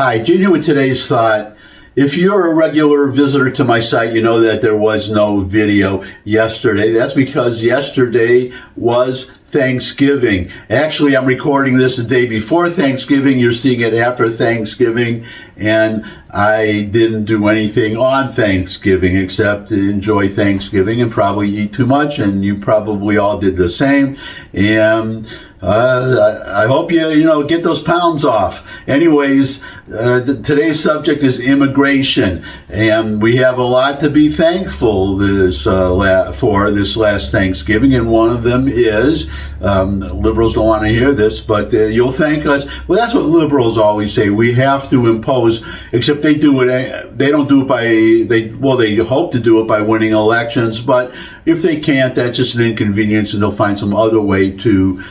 Hi, Gene here with today's thought. If you're a regular visitor to my site, you know that there was no video yesterday. That's because yesterday was Thanksgiving. Actually, I'm recording this the day before Thanksgiving. You're seeing it after Thanksgiving, and I didn't do anything on Thanksgiving except enjoy Thanksgiving and probably eat too much, and you probably all did the same. And I hope you get those pounds off. Anyways, today's subject is immigration, and we have a lot to be thankful for this last Thanksgiving, and one of them is liberals don't want to hear this, but you'll thank us. Well, that's what liberals always say. We have to impose, except they do it. They don't do it by they hope to do it by winning elections, but if they can't, that's just an inconvenience, and they'll find some other way to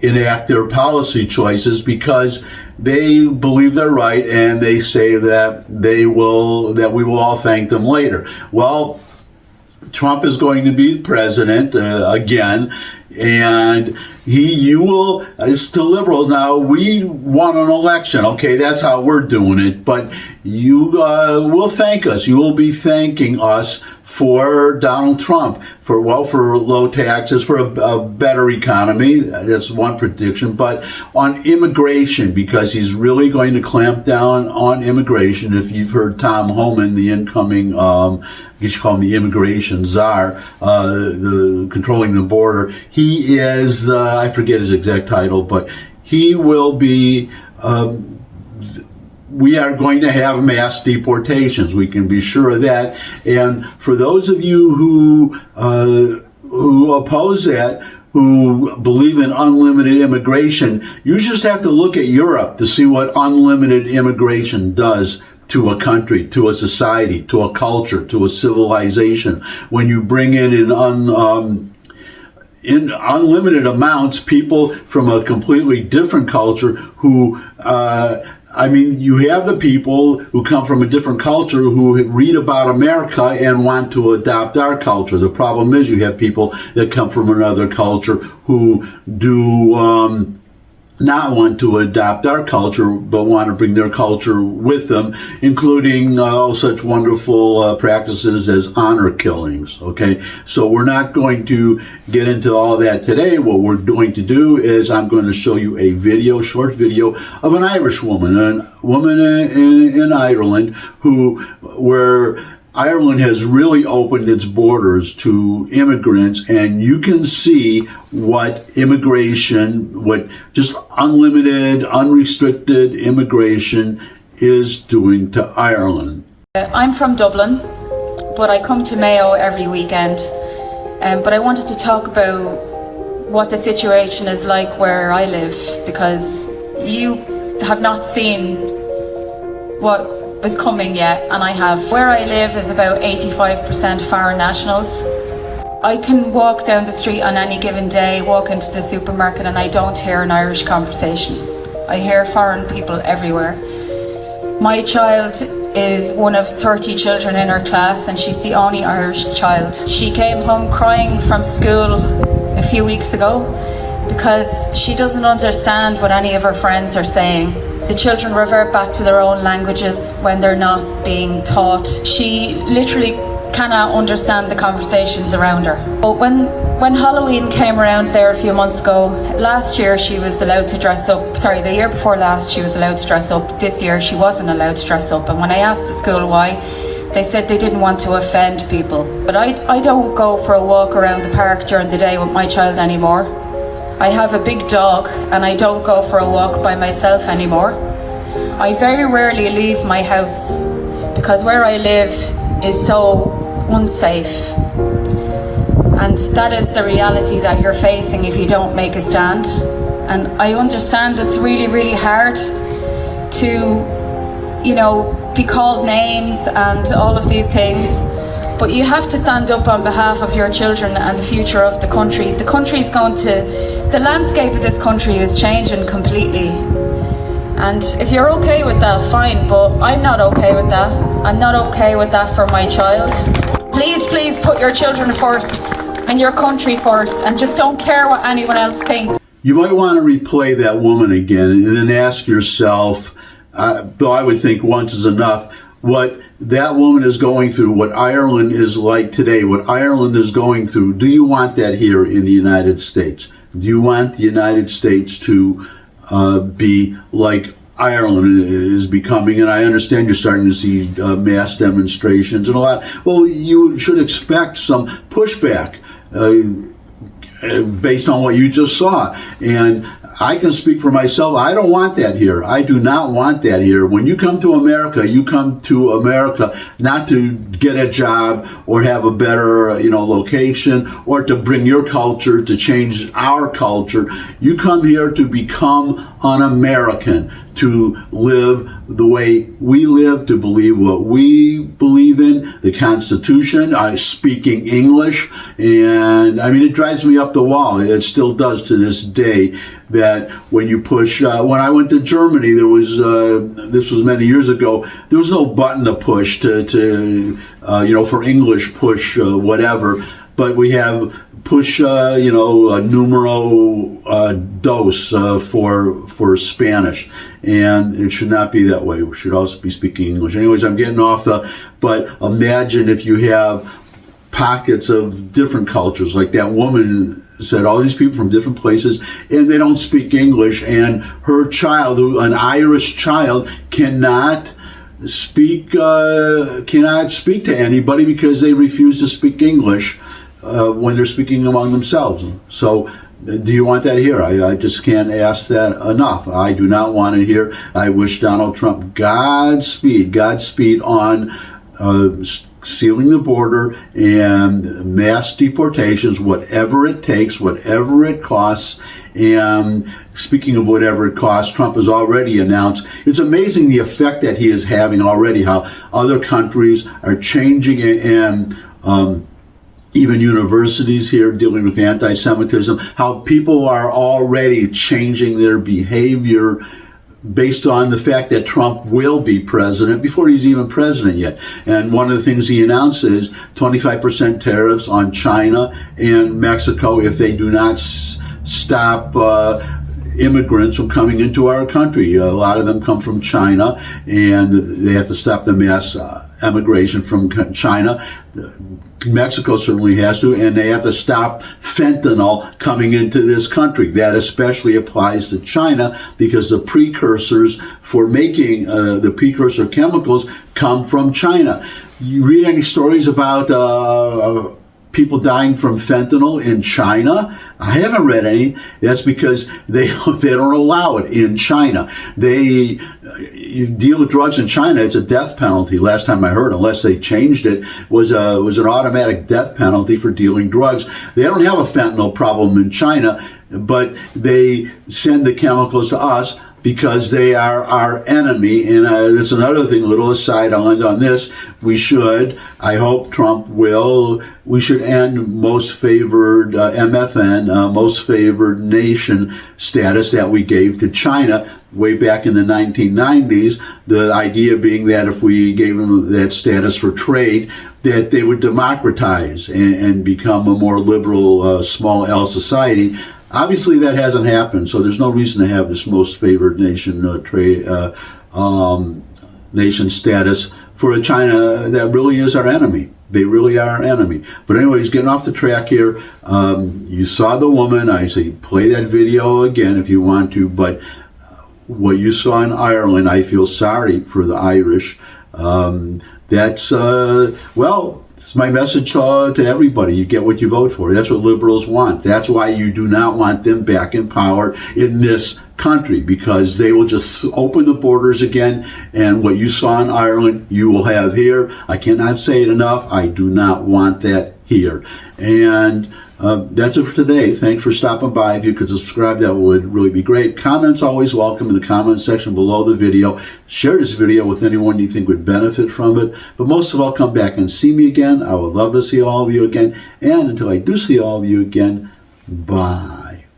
enact their policy choices because they believe they're right, and they say that we will all thank them later. Well, Trump is going to be president again, and it's to liberals. Now, we won an election, okay, that's how we're doing it, but you will thank us. You will be thanking us for Donald Trump, for low taxes, for a better economy. That's one prediction. But on immigration, because he's really going to clamp down on immigration. If you've heard Tom Homan, the incoming, I guess you call him the immigration czar, controlling the border, he is, I forget his exact title, but he will be, we are going to have mass deportations. We can be sure of that. And for those of you who oppose that, who believe in unlimited immigration, you just have to look at Europe to see what unlimited immigration does to a country, to a society, to a culture, to a civilization. When you bring in unlimited amounts people from a completely different culture who you have the people who come from a different culture who read about America and want to adopt our culture. The problem is you have people that come from another culture who do not want to adopt our culture, but want to bring their culture with them, including such wonderful practices as honor killings, okay? So we're not going to get into all that today. What we're going to do is I'm going to show you a short video of an Irish woman, in Ireland, where Ireland has really opened its borders to immigrants, and you can see what just unlimited, unrestricted immigration is doing to Ireland. I'm from Dublin, but I come to Mayo every weekend. But I wanted to talk about what the situation is like where I live, because you have not seen what is coming yet, and I have. Where I live is about 85% foreign nationals. I can walk down the street on any given day, walk into the supermarket, and I don't hear an Irish conversation. I hear foreign people everywhere. My child is one of 30 children in her class, and she's the only Irish child. She came home crying from school a few weeks ago because she doesn't understand what any of her friends are saying. The children revert back to their own languages when they're not being taught. She literally cannot understand the conversations around her. But when Halloween came around there a few months ago, last year she was allowed to dress up, the year before last she was allowed to dress up, this year she wasn't allowed to dress up. And when I asked the school why, they said they didn't want to offend people. But I don't go for a walk around the park during the day with my child anymore. I have a big dog, and I don't go for a walk by myself anymore. I very rarely leave my house because where I live is so unsafe. And that is the reality that you're facing if you don't make a stand. And I understand it's really, really hard to, be called names and all of these things. But you have to stand up on behalf of your children and the future of the country. The landscape of this country is changing completely. And if you're okay with that, fine, but I'm not okay with that. I'm not okay with that for my child. Please put your children first and your country first, and just don't care what anyone else thinks. You might want to replay that woman again and then ask yourself, though I would think once is enough. What that woman is going through, what Ireland is like today, what Ireland is going through, do you want that here in the United States? Do you want the United States to be like Ireland is becoming? And I understand you're starting to see mass demonstrations and a lot. Well, you should expect some pushback based on what you just saw. And I can speak for myself. I don't want that here. I do not want that here. When you come to America, you come to America not to get a job or have a better, location, or to bring your culture, to change our culture. You come here to become an American, to live the way we live, to believe what we believe in, the Constitution, speaking English. And I mean, it drives me up the wall. It still does to this day, that when you push, when I went to Germany, there was, this was many years ago, there was no button to push for English, push whatever, but we have push, numero dos for Spanish, and it should not be that way. We should also be speaking English. Anyways, I'm getting off but imagine if you have pockets of different cultures, like that woman said, all these people from different places, and they don't speak English, and her child, an Irish child, cannot speak to anybody because they refuse to speak English when they're speaking among themselves. So do you want that here? I just can't ask that enough. I do not want it here. I wish Donald Trump Godspeed on sealing the border and mass deportations, whatever it takes, whatever it costs. And speaking of whatever it costs, Trump has already announced, it's amazing the effect that he is having already, how other countries are changing, and even universities here dealing with anti-Semitism, how people are already changing their behavior based on the fact that Trump will be president before he's even president yet. And one of the things he announced is 25% tariffs on China and Mexico if they do not stop immigrants from coming into our country. A lot of them come from China, and they have to stop the mass immigration from China. Mexico certainly has to, and they have to stop fentanyl coming into this country. That especially applies to China, because the precursors for making the precursor chemicals come from China. You read any stories about people dying from fentanyl in China? I haven't read any. That's because they don't allow it in China. You deal with drugs in China, it's a death penalty. Last time I heard, unless they changed it, was an automatic death penalty for dealing drugs. They don't have a fentanyl problem in China, but they send the chemicals to us because they are our enemy. And that's another thing, little aside, I'll end on this. I hope Trump will, we should end most favored MFN, most favored nation status that we gave to China way back in the 1990s. The idea being that if we gave them that status for trade, that they would democratize and become a more liberal, small L society. Obviously, that hasn't happened, so there's no reason to have this most favored nation nation status for a China that really is our enemy. They really are our enemy. But anyways, getting off the track here, you saw the woman. I say play that video again if you want to, but what you saw in Ireland, I feel sorry for the Irish. It's my message to everybody. You get what you vote for. That's what liberals want. That's why you do not want them back in power in this country, because they will just open the borders again, and what you saw in Ireland, you will have here. I cannot say it enough. I do not want that here. And that's it for today. Thanks for stopping by. If you could subscribe, that would really be great. Comments always welcome in the comment section below the video. Share this video with anyone you think would benefit from it. But most of all, come back and see me again. I would love to see all of you again. And until I do see all of you again, bye.